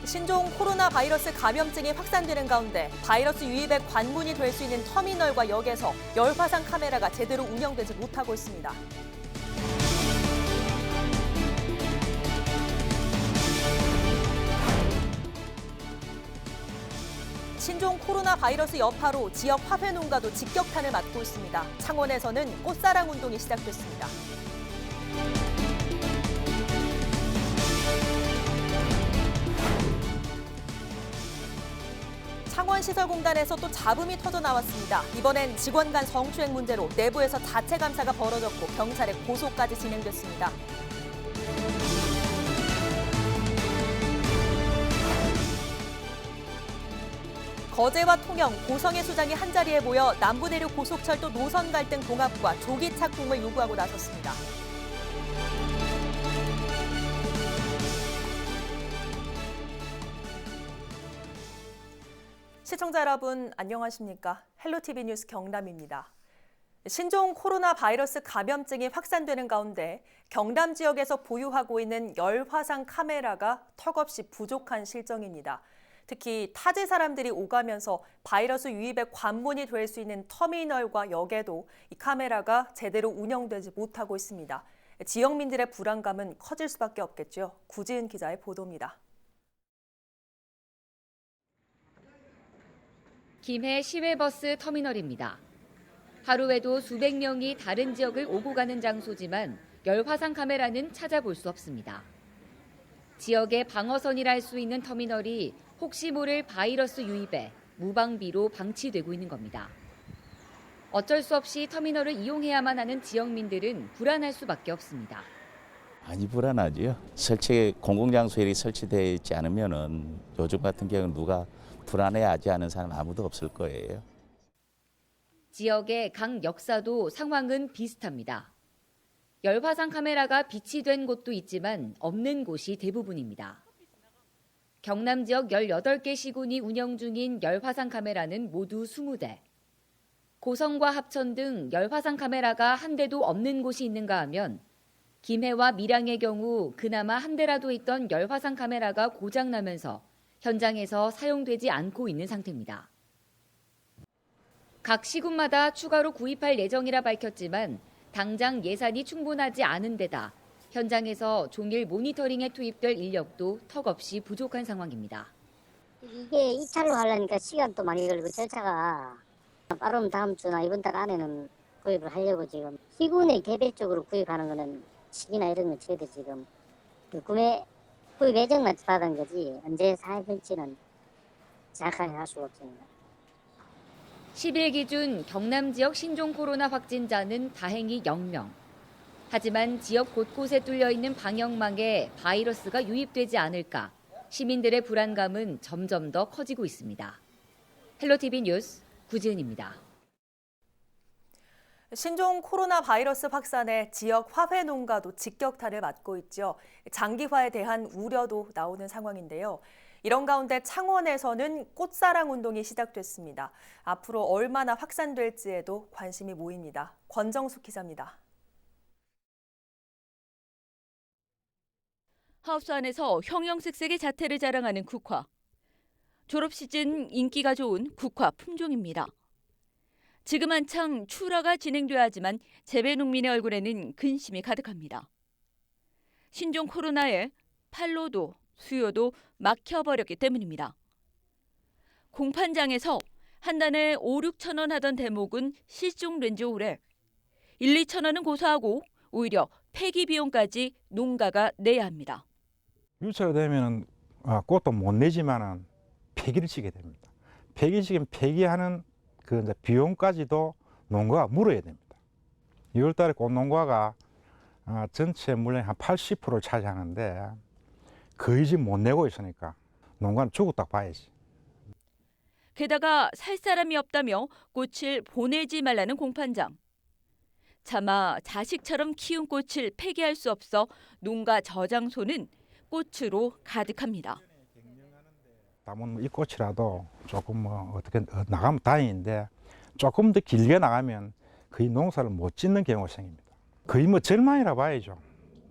신종 코로나 바이러스 감염증이 확산되는 가운데 바이러스 유입의 관문이 될 수 있는 터미널과 역에서 열화상 카메라가 제대로 운영되지 못하고 있습니다. 신종 코로나 바이러스 여파로 지역 화훼 농가도 직격탄을 맞고 있습니다. 창원에서는 꽃사랑 운동이 시작됐습니다. 창원시설공단에서 또 잡음이 터져 나왔습니다. 이번엔 직원 간 성추행 문제로 내부에서 자체 감사가 벌어졌고 경찰의 고소까지 진행됐습니다. 거제와 통영, 고성의 수장이 한자리에 모여 남부내륙 고속철도 노선 갈등 봉합과 조기 착공을 요구하고 나섰습니다. 시청자 여러분, 안녕하십니까? 헬로티비 뉴스 경남입니다. 신종 코로나 바이러스 감염증이 확산되는 가운데 경남 지역에서 보유하고 있는 열화상 카메라가 턱없이 부족한 실정입니다. 특히 타지 사람들이 오가면서 바이러스 유입의 관문이 될 수 있는 터미널과 역에도 이 카메라가 제대로 운영되지 못하고 있습니다. 지역민들의 불안감은 커질 수밖에 없겠죠. 구지은 기자의 보도입니다. 김해 시외버스 터미널입니다. 하루에도 수백 명이 다른 지역을 오고 가는 장소지만 열화상 카메라는 찾아볼 수 없습니다. 지역의 방어선이라 할 수 있는 터미널이 혹시 모를 바이러스 유입에 무방비로 방치되고 있는 겁니다. 어쩔 수 없이 터미널을 이용해야만 하는 지역민들은 불안할 수밖에 없습니다. 많이 불안하지요. 공공장소에 설치되어 있지 않으면은 요즘 같은 경우는 누가 불안해하지 않은 사람 아무도 없을 거예요. 지역의 강 역사도 상황은 비슷합니다. 열화상 카메라가 비치된 곳도 있지만 없는 곳이 대부분입니다. 경남 지역 18개 시군이 운영 중인 열화상 카메라는 모두 20대. 고성과 합천 등 열화상 카메라가 한 대도 없는 곳이 있는가 하면 김해와 밀양의 경우 그나마 한 대라도 있던 열화상 카메라가 고장나면서 현장에서 사용되지 않고 있는 상태입니다. 각 시군마다 추가로 구입할 예정이라 밝혔지만 당장 예산이 충분하지 않은 데다 현장에서 종일 모니터링에 투입될 인력도 턱없이 부족한 상황입니다. 이게 2차로 하려니까 시간도 많이 걸리고 절차가 빠르면 다음 주나 이번 달 안에는 구입을 하려고 지금 시군의 개별적으로 구입하는 거는 시기나 이런 건 저희도 지금 구입 예정만 받은 거지 언제 사용될지는 정확하게 할 수가 없습니다. 10일 기준 경남 지역 신종 코로나 확진자는 다행히 0명. 하지만 지역 곳곳에 뚫려 있는 방역망에 바이러스가 유입되지 않을까 시민들의 불안감은 점점 더 커지고 있습니다. 헬로티비 뉴스 구지은입니다. 신종 코로나 바이러스 확산에 지역 화훼 농가도 직격탄을 맞고 있죠. 장기화에 대한 우려도 나오는 상황인데요. 이런 가운데 창원에서는 꽃사랑 운동이 시작됐습니다. 앞으로 얼마나 확산될지에도 관심이 모입니다. 권정숙 기자입니다. 하우스 안에서 형형색색의 자태를 자랑하는 국화. 졸업 시즌 인기가 좋은 국화 품종입니다. 지금 한창 출하가 진행돼야 하지만 재배 농민의 얼굴에는 근심이 가득합니다. 신종 코로나에 판로도 수요도 막혀버렸기 때문입니다. 공판장에서 한 단에 5, 6천 원 하던 대목은 실종된 지 오래 1, 2천 원은 고사하고 오히려 폐기 비용까지 농가가 내야 합니다. 유치가 되면 꽃도 못 내지만은 폐기를 치게 됩니다. 폐기시키면 폐기하는 그 이제 비용까지도 농가가 물어야 됩니다. 6월달에 꽃농가가 전체 물량의 한 80%를 차지하는데 거의 지금 못 내고 있으니까 농가는 죽었다 봐야지. 게다가 살 사람이 없다며 꽃을 보내지 말라는 공판장. 차마 자식처럼 키운 꽃을 폐기할 수 없어 농가 저장소는 꽃으로 가득합니다. 담은 이 꽃이라도 조금 어떻게 나가면 다행인데 조금 더 길게 나가면 거의 농사를 못 짓는 경우가 생깁니다. 거의 절망이라 봐야죠.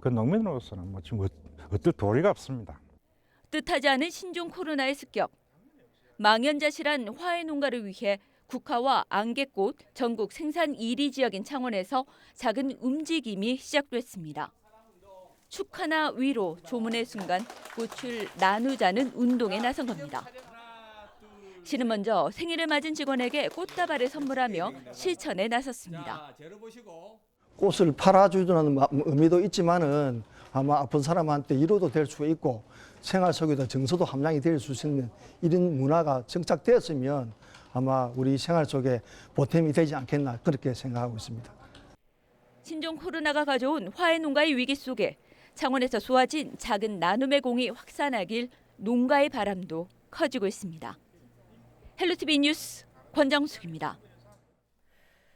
그 농민으로서는 지금 어떨 도리가 없습니다. 뜻하지 않은 신종 코로나의 습격. 망연자실한 화훼 농가를 위해 국화와 안개꽃 전국 생산 1위 지역인 창원에서 작은 움직임이 시작됐습니다. 축하나 위로 조문의 순간 꽃을 나누자는 운동에 나선 겁니다. 시는 먼저 생일을 맞은 직원에게 꽃다발을 선물하며 실천에 나섰습니다. 꽃을 팔아주는 의미도 있지만은 아마 아픈 사람한테 위로도 될 수 있고 생활 속에도 정서도 함량이 될 수 있는 이런 문화가 정착되었으면 아마 우리 생활 속에 보탬이 되지 않겠나 그렇게 생각하고 있습니다. 신종 코로나가 가져온 화훼 농가의 위기 속에 창원에서 쏘아진 작은 나눔의 공이 확산하길 농가의 바람도 커지고 있습니다. 헬로티비 뉴스 권정숙입니다.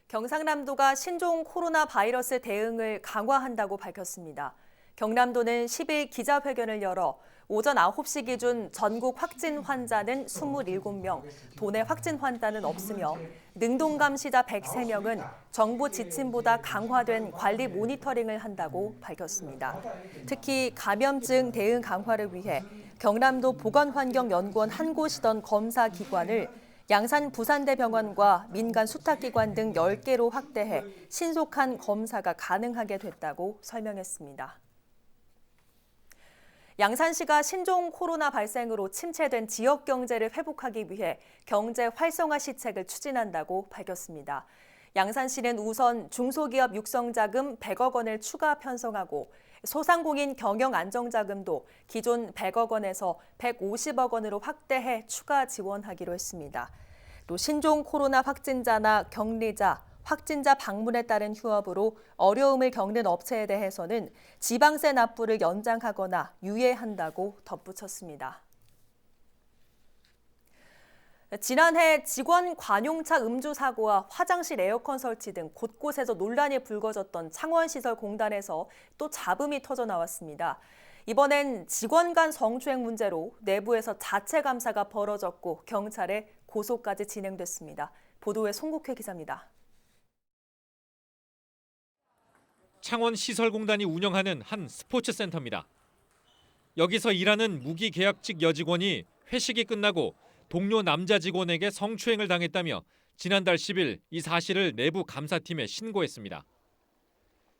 경상남도가 신종 코로나 바이러스 대응을 강화한다고 밝혔습니다. 경남도는 10일 기자회견을 열어 오전 9시 기준 전국 확진 환자는 27명, 도내 확진 환자는 없으며 능동감시자 103명은 정부 지침보다 강화된 관리 모니터링을 한다고 밝혔습니다. 특히 감염증 대응 강화를 위해 경남도 보건환경연구원 한 곳이던 검사 기관을 양산 부산대병원과 민간 수탁기관 등 10개로 확대해 신속한 검사가 가능하게 됐다고 설명했습니다. 양산시가 신종 코로나 발생으로 침체된 지역 경제를 회복하기 위해 경제 활성화 시책을 추진한다고 밝혔습니다. 양산시는 우선 중소기업 육성자금 100억 원을 추가 편성하고 소상공인 경영 안정자금도 기존 100억 원에서 150억 원으로 확대해 추가 지원하기로 했습니다. 또 신종 코로나 확진자나 격리자, 확진자 방문에 따른 휴업으로 어려움을 겪는 업체에 대해서는 지방세 납부를 연장하거나 유예한다고 덧붙였습니다. 지난해 직원 관용차 음주 사고와 화장실 에어컨 설치 등 곳곳에서 논란이 불거졌던 창원시설공단에서 또 잡음이 터져 나왔습니다. 이번엔 직원 간 성추행 문제로 내부에서 자체 감사가 벌어졌고 경찰에 고소까지 진행됐습니다. 보도에 송국회 기자입니다. 창원시설공단이 운영하는 한 스포츠 센터입니다. 여기서 일하는 무기계약직 여직원이 회식이 끝나고 동료 남자 직원에게 성추행을 당했다며 지난달 10일 이 사실을 내부 감사팀에 신고했습니다.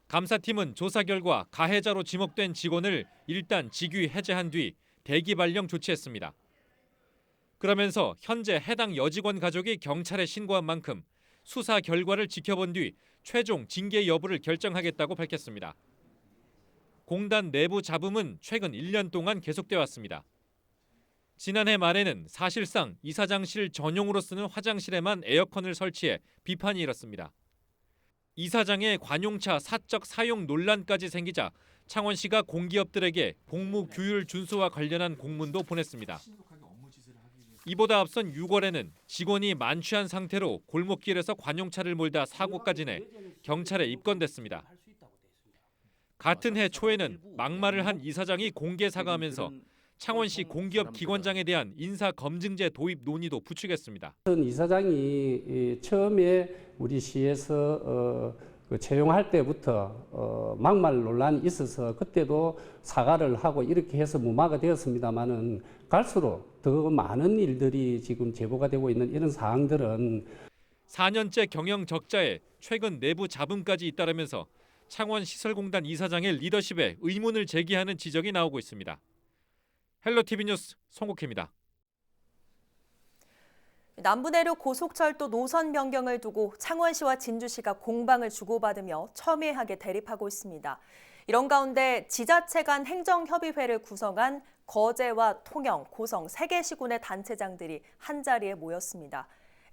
감사팀은 조사 결과 가해자로 지목된 직원을 일단 직위 해제한 뒤 대기 발령 조치했습니다. 그러면서 현재 해당 여직원 가족이 경찰에 신고한 만큼 수사 결과를 지켜본 뒤 최종 징계 여부를 결정하겠다고 밝혔습니다. 공단 내부 잡음은 최근 1년 동안 계속돼 왔습니다. 지난해 말에는 사실상 이사장실 전용으로 쓰는 화장실에만 에어컨을 설치해 비판이 일었습니다. 이사장의 관용차 사적 사용 논란까지 생기자 창원시가 공기업들에게 복무 규율 준수와 관련한 공문도 보냈습니다. 이보다 앞선 6월에는 직원이 만취한 상태로 골목길에서 관용차를 몰다 사고까지 내 경찰에 입건됐습니다. 같은 해 초에는 막말을 한 이사장이 공개 사과하면서 창원시 공기업 기관장에 대한 인사검증제 도입 논의도 부추겼습니다. 이사장이 처음에 우리 시에서 채용할 때부터 막말 논란이 있어서 그때도 사과를 하고 이렇게 해서 무마가 되었습니다마는 갈수록 더 많은 일들이 지금 제보가 되고 있는 이런 사항들은 4년째 경영 적자에 최근 내부 잡음까지 잇따르면서 창원시설공단 이사장의 리더십에 의문을 제기하는 지적이 나오고 있습니다. 헬로티비 뉴스 송국혜입니다. 남부내륙 고속철도 노선 변경을 두고 창원시와 진주시가 공방을 주고받으며 첨예하게 대립하고 있습니다. 이런 가운데 지자체 간 행정협의회를 구성한 거제와 통영, 고성 3개 시군의 단체장들이 한자리에 모였습니다.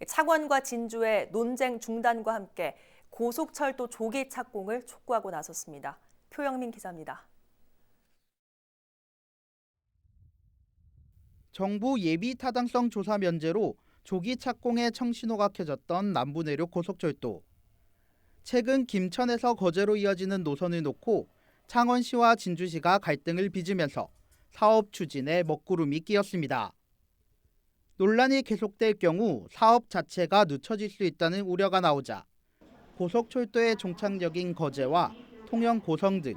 창원과 진주의 논쟁 중단과 함께 고속철도 조기 착공을 촉구하고 나섰습니다. 표영민 기자입니다. 정부 예비 타당성 조사 면제로 조기 착공에 청신호가 켜졌던 남부내륙 고속철도. 최근 김천에서 거제로 이어지는 노선을 놓고 창원시와 진주시가 갈등을 빚으면서 사업 추진에 먹구름이 끼었습니다. 논란이 계속될 경우 사업 자체가 늦춰질 수 있다는 우려가 나오자 고속철도의 종착역인 거제와 통영 고성 등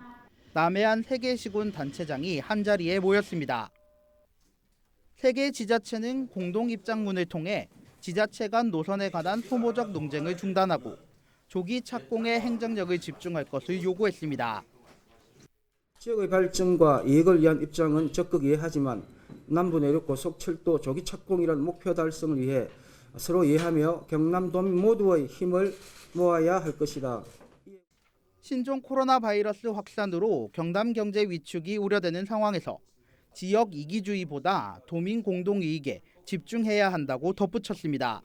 남해안 3개 시군 단체장이 한자리에 모였습니다. 세 개 지자체는 공동 입장문을 통해 지자체 간 노선에 관한 소모적 논쟁을 중단하고 조기 착공에 행정력을 집중할 것을 요구했습니다. 지역의 발전과 이익을 위한 입장은 적극 이해하지만 남부내륙 고속철도 조기 착공이라는 목표 달성을 위해 서로 이해하며 경남도민 모두의 힘을 모아야 할 것이다. 신종 코로나 바이러스 확산으로 경남 경제 위축이 우려되는 상황에서 지역 이기주의보다 도민 공동이익에 집중해야 한다고 덧붙였습니다.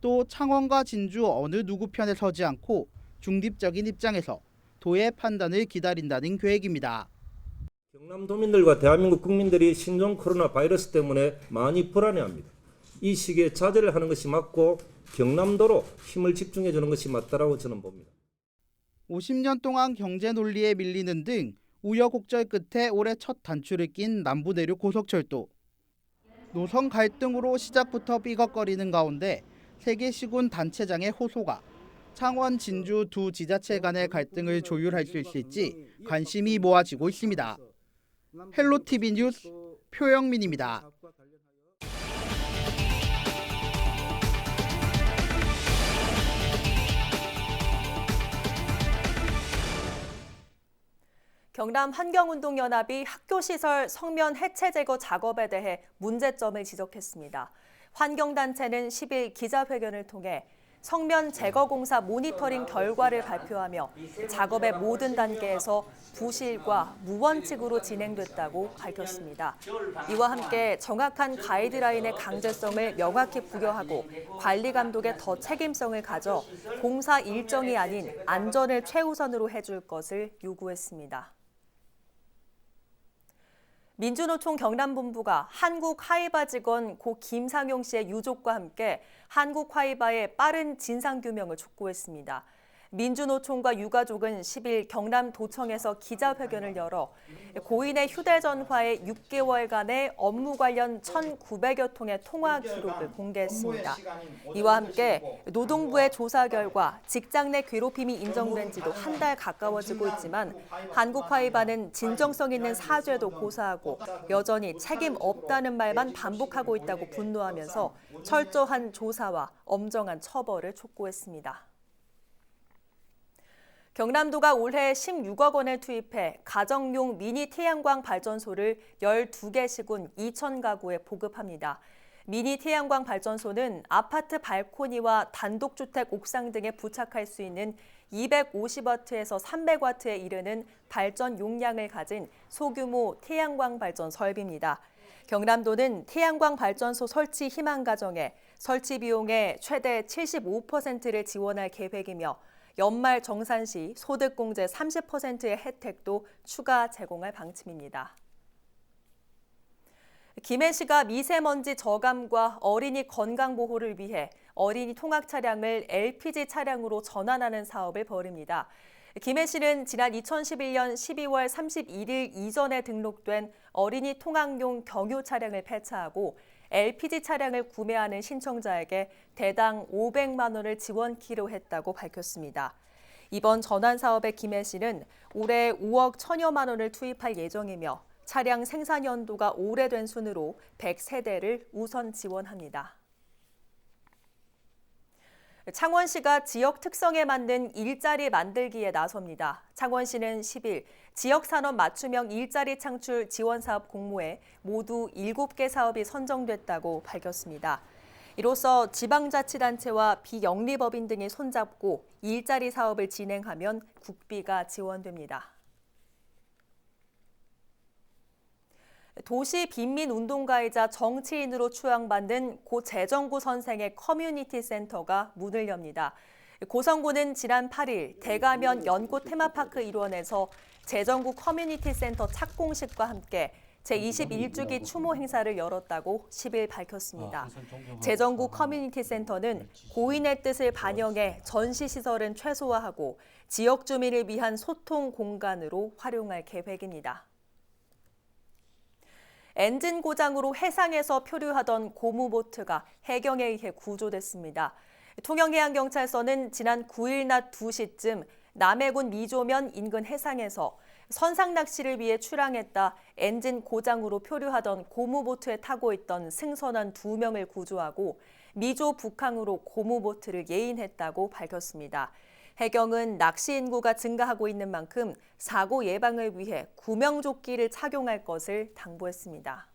또 창원과 진주 어느 누구 편에 서지 않고 중립적인 입장에서 도의 판단을 기다린다는 계획입니다. 경남도민들과 대한민국 국민들이 신종 코로나 바이러스 때문에 많이 불안해합니다. 이 시기에 자제를 하는 것이 맞고 경남도로 힘을 집중해 주는 것이 맞다라고 저는 봅니다. 50년 동안 경제 논리에 밀리는 등 우여곡절 끝에 올해 첫 단추를 낀 남부내륙 고속철도. 노선 갈등으로 시작부터 삐걱거리는 가운데 세계시군 단체장의 호소가 창원, 진주 두 지자체 간의 갈등을 조율할 수 있을지 관심이 모아지고 있습니다. 헬로티비 뉴스 표영민입니다. 경남 환경운동연합이 학교시설 성면 해체 제거 작업에 대해 문제점을 지적했습니다. 환경단체는 10일 기자회견을 통해 성면 제거 공사 모니터링 결과를 발표하며 작업의 모든 단계에서 부실과 무원칙으로 진행됐다고 밝혔습니다. 이와 함께 정확한 가이드라인의 강제성을 명확히 부여하고 관리 감독에 더 책임성을 가져 공사 일정이 아닌 안전을 최우선으로 해줄 것을 요구했습니다. 민주노총 경남본부가 한국화이바 직원 고 김상용 씨의 유족과 함께 한국화이바의 빠른 진상규명을 촉구했습니다. 민주노총과 유가족은 10일 경남도청에서 기자회견을 열어 고인의 휴대전화에 6개월간의 업무 관련 1,900여 통의 통화 기록을 공개했습니다. 이와 함께 노동부의 조사 결과 직장 내 괴롭힘이 인정된 지도 한 달 가까워지고 있지만 한국화이바는 진정성 있는 사죄도 고사하고 여전히 책임 없다는 말만 반복하고 있다고 분노하면서 철저한 조사와 엄정한 처벌을 촉구했습니다. 경남도가 올해 16억 원을 투입해 가정용 미니 태양광 발전소를 12개 시군 2,000가구에 보급합니다. 미니 태양광 발전소는 아파트 발코니와 단독주택 옥상 등에 부착할 수 있는 250와트에서 300와트에 이르는 발전 용량을 가진 소규모 태양광 발전 설비입니다. 경남도는 태양광 발전소 설치 희망 가정에 설치 비용의 최대 75%를 지원할 계획이며 연말 정산 시 소득공제 30%의 혜택도 추가 제공할 방침입니다. 김해시가 미세먼지 저감과 어린이 건강 보호를 위해 어린이 통학 차량을 LPG 차량으로 전환하는 사업을 벌입니다. 김해시는 지난 2011년 12월 31일 이전에 등록된 어린이 통학용 경유 차량을 폐차하고 LPG 차량을 구매하는 신청자에게 대당 500만 원을 지원키로 했다고 밝혔습니다. 이번 전환 사업에 김해시는 올해 5억 1,000여만 원을 투입할 예정이며 차량 생산 연도가 오래된 순으로 100세대를 우선 지원합니다. 창원시가 지역 특성에 맞는 일자리 만들기에 나섭니다. 창원시는 10일 지역산업 맞춤형 일자리 창출 지원 사업 공모에 모두 7개 사업이 선정됐다고 밝혔습니다. 이로써 지방자치단체와 비영리법인 등이 손잡고 일자리 사업을 진행하면 국비가 지원됩니다. 도시 빈민운동가이자 정치인으로 추앙받는 고 재정구 선생의 커뮤니티 센터가 문을 엽니다. 고성군은 지난 8일 대가면 연꽃 테마파크 일원에서 재정구 커뮤니티 센터 착공식과 함께 제21주기 추모 행사를 열었다고 10일 밝혔습니다. 재정구 커뮤니티 센터는 고인의 뜻을 반영해 전시시설은 최소화하고 지역 주민을 위한 소통 공간으로 활용할 계획입니다. 엔진 고장으로 해상에서 표류하던 고무보트가 해경에 의해 구조됐습니다. 통영해양경찰서는 지난 9일 낮 2시쯤 남해군 미조면 인근 해상에서 선상 낚시를 위해 출항했다 엔진 고장으로 표류하던 고무보트에 타고 있던 승선원 2명을 구조하고 미조 북항으로 고무보트를 예인했다고 밝혔습니다. 해경은 낚시 인구가 증가하고 있는 만큼 사고 예방을 위해 구명조끼를 착용할 것을 당부했습니다.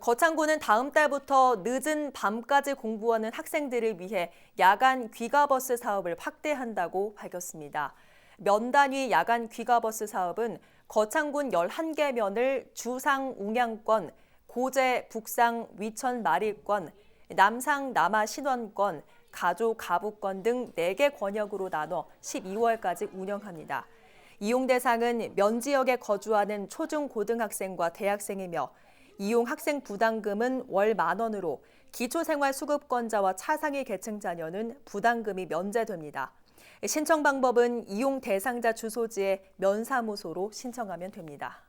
거창군은 다음 달부터 늦은 밤까지 공부하는 학생들을 위해 야간 귀가버스 사업을 확대한다고 밝혔습니다. 면 단위 야간 귀가버스 사업은 거창군 11개 면을 주상 웅양권, 고제 북상 위천 마리권, 남상 남하 신원권, 가조 가부권 등 4개 권역으로 나눠 12월까지 운영합니다. 이용 대상은 면 지역에 거주하는 초중 고등학생과 대학생이며 이용 학생 부담금은 월 10,000원으로 기초생활수급권자와 차상위 계층 자녀는 부담금이 면제됩니다. 신청 방법은 이용 대상자 주소지의 면사무소로 신청하면 됩니다.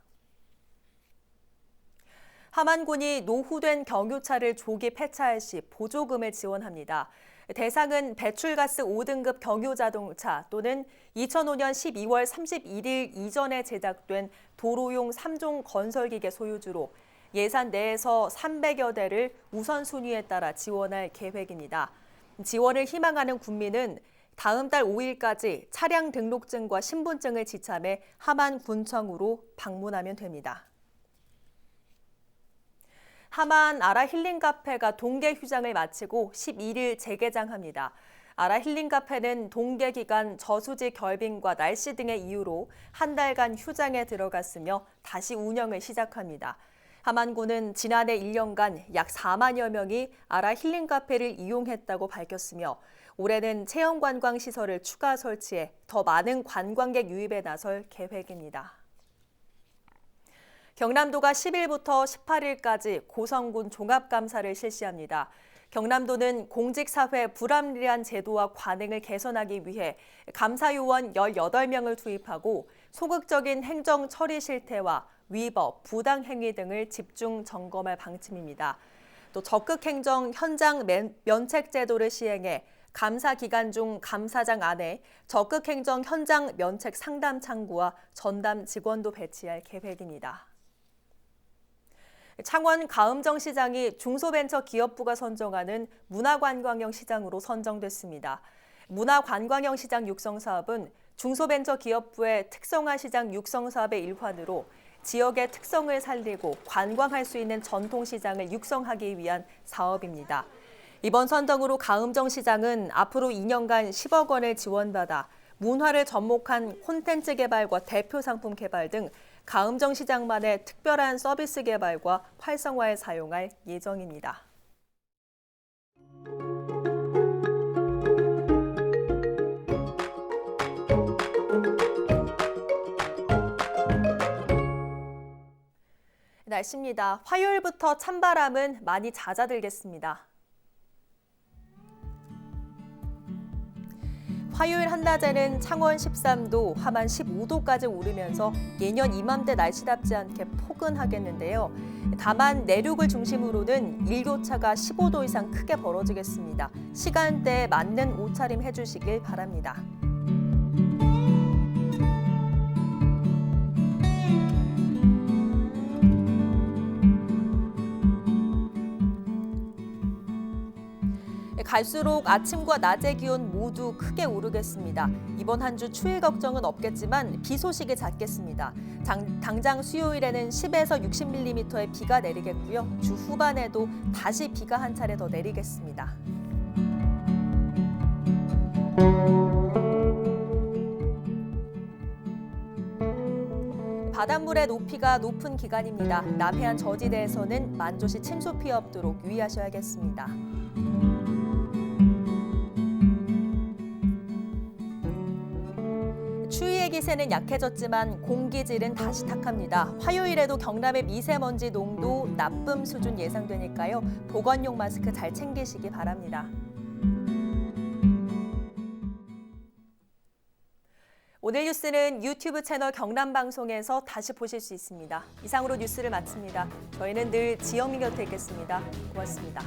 함안군이 노후된 경유차를 조기 폐차할 시 보조금을 지원합니다. 대상은 배출가스 5등급 경유자동차 또는 2005년 12월 31일 이전에 제작된 도로용 3종 건설기계 소유주로 예산 내에서 300여 대를 우선순위에 따라 지원할 계획입니다. 지원을 희망하는 군민은 다음 달 5일까지 차량 등록증과 신분증을 지참해 함안군청으로 방문하면 됩니다. 함안 아라 힐링 카페가 동계 휴장을 마치고 11일 재개장합니다. 아라 힐링 카페는 동계 기간 저수지 결빙과 날씨 등의 이유로 한 달간 휴장에 들어갔으며 다시 운영을 시작합니다. 함안군은 지난해 1년간 약 4만여 명이 아라 힐링 카페를 이용했다고 밝혔으며 올해는 체험관광시설을 추가 설치해 더 많은 관광객 유입에 나설 계획입니다. 경남도가 10일부터 18일까지 고성군 종합감사를 실시합니다. 경남도는 공직사회 불합리한 제도와 관행을 개선하기 위해 감사요원 18명을 투입하고 소극적인 행정 처리 실태와 위법, 부당행위 등을 집중 점검할 방침입니다. 또 적극행정 현장 면책 제도를 시행해 감사 기간 중 감사장 안에 적극행정 현장 면책 상담 창구와 전담 직원도 배치할 계획입니다. 창원 가음정 시장이 중소벤처기업부가 선정하는 문화관광형 시장으로 선정됐습니다. 문화관광형 시장 육성 사업은 중소벤처기업부의 특성화 시장 육성 사업의 일환으로 지역의 특성을 살리고 관광할 수 있는 전통시장을 육성하기 위한 사업입니다. 이번 선정으로 가음정 시장은 앞으로 2년간 10억 원을 지원받아 문화를 접목한 콘텐츠 개발과 대표 상품 개발 등 가음정 시장만의 특별한 서비스 개발과 활성화에 사용할 예정입니다. 날씨입니다. 화요일부터 찬바람은 많이 잦아들겠습니다. 화요일 한낮에는 창원 13도, 함안 15도까지 오르면서 예년 이맘때 날씨답지 않게 포근하겠는데요. 다만 내륙을 중심으로는 일교차가 15도 이상 크게 벌어지겠습니다. 시간대에 맞는 옷차림 해주시길 바랍니다. 갈수록 아침과 낮의 기온 모두 크게 오르겠습니다. 이번 한 주 추위 걱정은 없겠지만 비 소식이 잦겠습니다. 당장 수요일에는 10에서 60mm의 비가 내리겠고요. 주 후반에도 다시 비가 한 차례 더 내리겠습니다. 바닷물의 높이가 높은 기간입니다. 남해안 저지대에서는 만조시 침수 피해 없도록 유의하셔야겠습니다. 추위의 기세는 약해졌지만 공기질은 다시 탁합니다. 화요일에도 경남의 미세먼지 농도 나쁨 수준 예상되니까요. 보건용 마스크 잘 챙기시기 바랍니다. 오늘 뉴스는 유튜브 채널 경남방송에서 다시 보실 수 있습니다. 이상으로 뉴스를 마칩니다. 저희는 늘 지영민 곁에 있겠습니다. 고맙습니다.